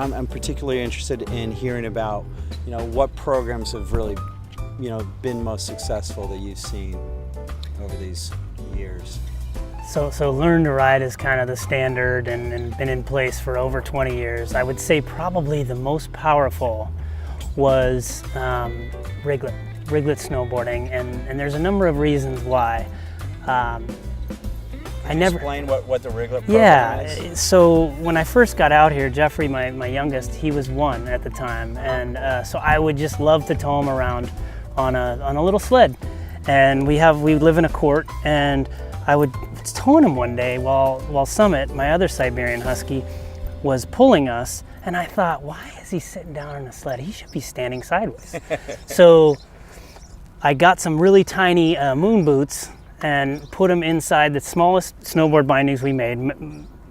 I'm particularly interested in hearing about, what programs have really, been most successful that you've seen over these years. So Learn to Ride is kind of the standard and been in place for over 20 years. I would say probably the most powerful was Riglet snowboarding, and there's a number of reasons why. Explain what the Riglet program is. So when I first got out here, Jeffrey, my youngest, he was 1 at the time, and so I would just love to tow him around on a little sled. And we live in a court, and I was towing him one day while Summit, my other Siberian Husky, was pulling us, and I thought, why is he sitting down on a sled? He should be standing sideways. So I got some really tiny moon boots and put them inside the smallest snowboard bindings we made,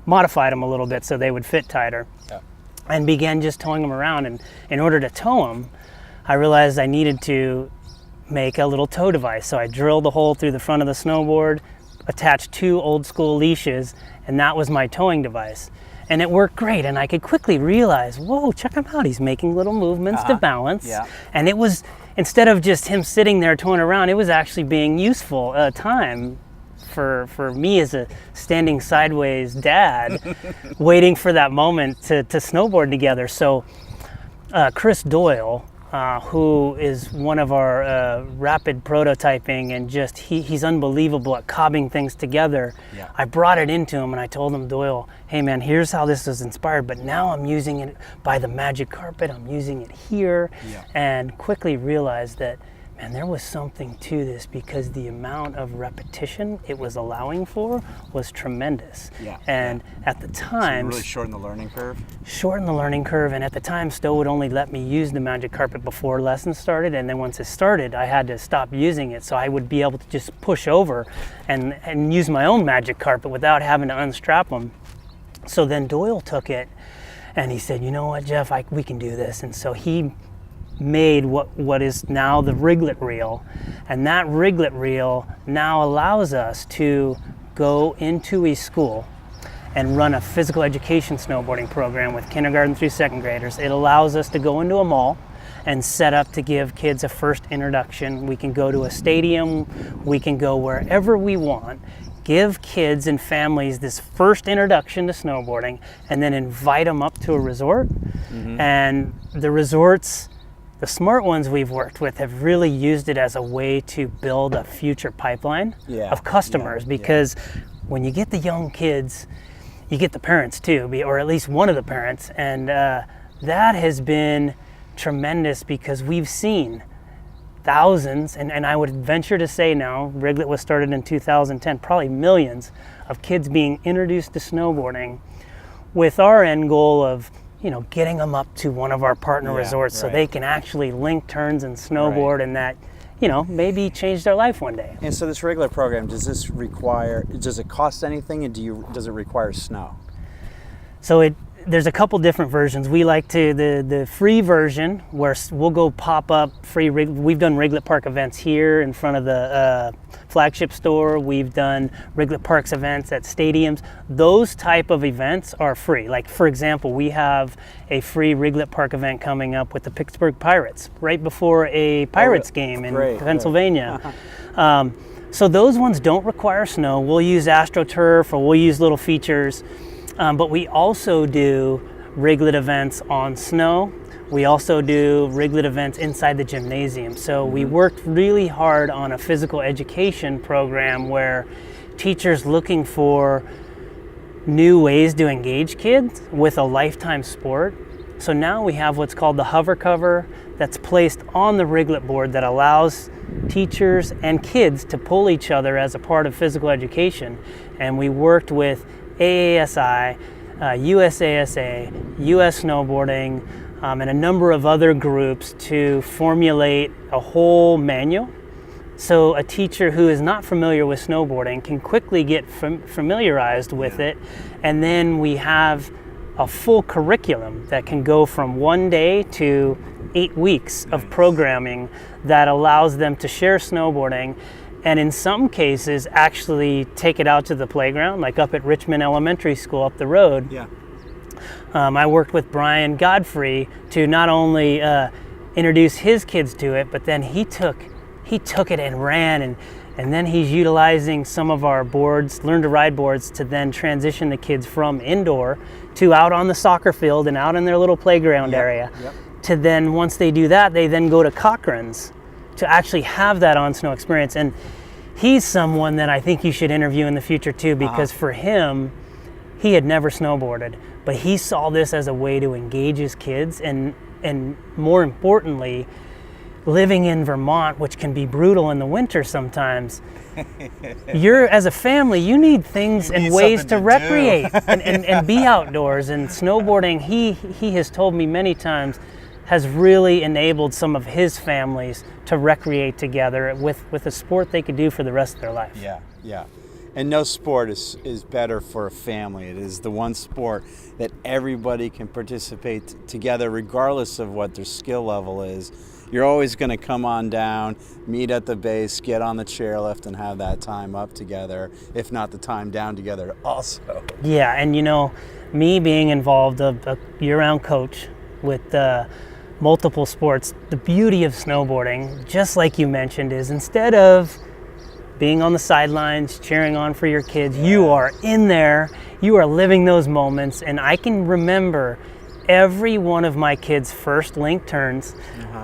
modified them a little bit so they would fit tighter, and began just towing them around. And in order to tow them, I realized I needed to make a little tow device. So I drilled a hole through the front of the snowboard, attached 2 old school leashes, and that was my towing device. And it worked great, and I could quickly realize, whoa, check him out, he's making little movements to balance. Yeah. And it was, instead of just him sitting there towing around, it was actually being useful time for me as a standing sideways dad, waiting for that moment to snowboard together. So Chris Doyle, who is one of our rapid prototyping, and just he's unbelievable at cobbing things together. Yeah. I brought it into him and I told him, Doyle, hey man, here's how this was inspired, but now I'm using it by the magic carpet, I'm using it here, and quickly realized that, man, there was something to this, because the amount of repetition it was allowing for was tremendous. And at the time, so really shorten the learning curve? Shorten the learning curve, and at the time, Stowe would only let me use the magic carpet before lessons started, and then once it started, I had to stop using it, so I would be able to just push over and use my own magic carpet without having to unstrap them. So then Doyle took it, and he said, you know what, Jeff, we can do this. And so he made what is now the Riglet reel, and that Riglet reel now allows us to go into a school and run a physical education snowboarding program with kindergarten through 2nd graders. It allows us to go into a mall and set up to give kids a first introduction. We can go to a stadium, we can go wherever we want, give kids and families this first introduction to snowboarding, and then invite them up to a resort. And the resorts, the smart ones we've worked with, have really used it as a way to build a future pipeline of customers, because when you get the young kids, you get the parents too, or at least one of the parents, and that has been tremendous, because we've seen thousands, and I would venture to say now, Riglet was started in 2010, probably millions of kids being introduced to snowboarding, with our end goal of getting them up to one of our partner resorts so they can actually link turns and snowboard, and that, maybe change their life one day. And so this Riglet program, does it cost anything, and does it require snow? So there's a couple different versions. We like the free version, where we'll go pop up free we've done Riglet Park events here in front of the flagship store. We've done Riglet Parks events at stadiums. Those type of events are free. Like, for example, we have a free Riglet Park event coming up with the Pittsburgh Pirates right before a Pirates game in Pennsylvania. So those ones don't require snow. We'll use AstroTurf, or we'll use little features. But we also do Riglet events on snow. We also do Riglet events inside the gymnasium. So we worked really hard on a physical education program where teachers looking for new ways to engage kids with a lifetime sport. So now we have what's called the hover cover that's placed on the Riglet board that allows teachers and kids to pull each other as a part of physical education. And we worked with AASI, USASA, US Snowboarding, and a number of other groups to formulate a whole manual. So a teacher who is not familiar with snowboarding can quickly get familiarized with it, and then we have a full curriculum that can go from 1 day to 8 weeks of programming that allows them to share snowboarding, and in some cases actually take it out to the playground, like up at Richmond Elementary School up the road. I worked with Brian Godfrey to not only introduce his kids to it, but then he took it and ran, and then he's utilizing some of our boards, learn to ride boards, to then transition the kids from indoor to out on the soccer field and out in their little playground area. To then, once they do that, they then go to Cochran's to actually have that on snow experience. And he's someone that I think you should interview in the future too, because for him, he had never snowboarded, but he saw this as a way to engage his kids, and more importantly, living in Vermont, which can be brutal in the winter sometimes, as a family, you need things and ways to recreate and be outdoors. And snowboarding, he has told me many times, has really enabled some of his families to recreate together with a sport they could do for the rest of their life. Yeah. And no sport is better for a family. It is the one sport that everybody can participate together regardless of what their skill level is. You're always going to come on down, meet at the base, get on the chairlift, and have that time up together, if not the time down together also. Yeah, and me being involved, a year-round coach with multiple sports, the beauty of snowboarding, just like you mentioned, is instead of being on the sidelines, cheering on for your kids, you are in there, you are living those moments. And I can remember every one of my kids' first link turns,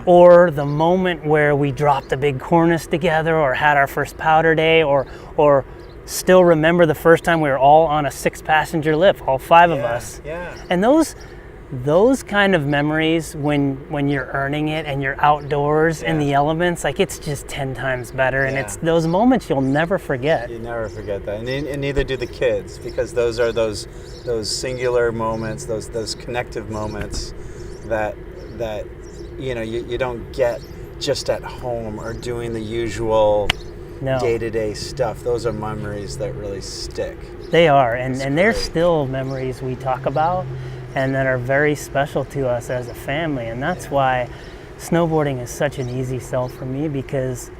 or the moment where we dropped a big cornice together, or had our first powder day, or still remember the first time we were all on a 6-passenger lift, all 5 of us. And those kind of memories, when you're earning it and you're outdoors in the elements, like, it's just 10 times better. And it's those moments you'll never forget. You never forget that, and neither do the kids, because those are those singular moments, those connective moments that you don't get just at home or doing the usual day-to-day stuff. Those are memories that really stick. They are, and they're still memories we talk about, and that are very special to us as a family. And that's why snowboarding is such an easy sell for me, because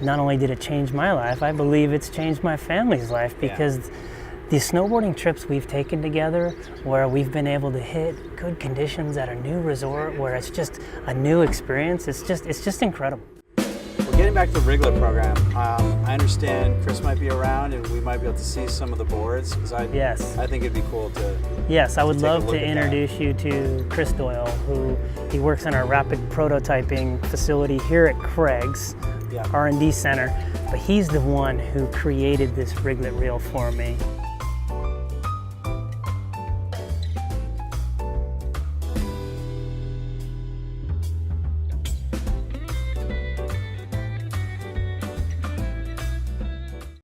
not only did it change my life, I believe it's changed my family's life, because the snowboarding trips we've taken together, where we've been able to hit good conditions at a new resort, where it's just a new experience, it's just incredible. Getting back to the Riglet program, I understand Chris might be around and we might be able to see some of the boards, because I think it'd be cool to. Yes, I would love to introduce you to Chris Doyle, he works in our rapid prototyping facility here at Craig's R&D Center, but he's the one who created this Riglet reel for me.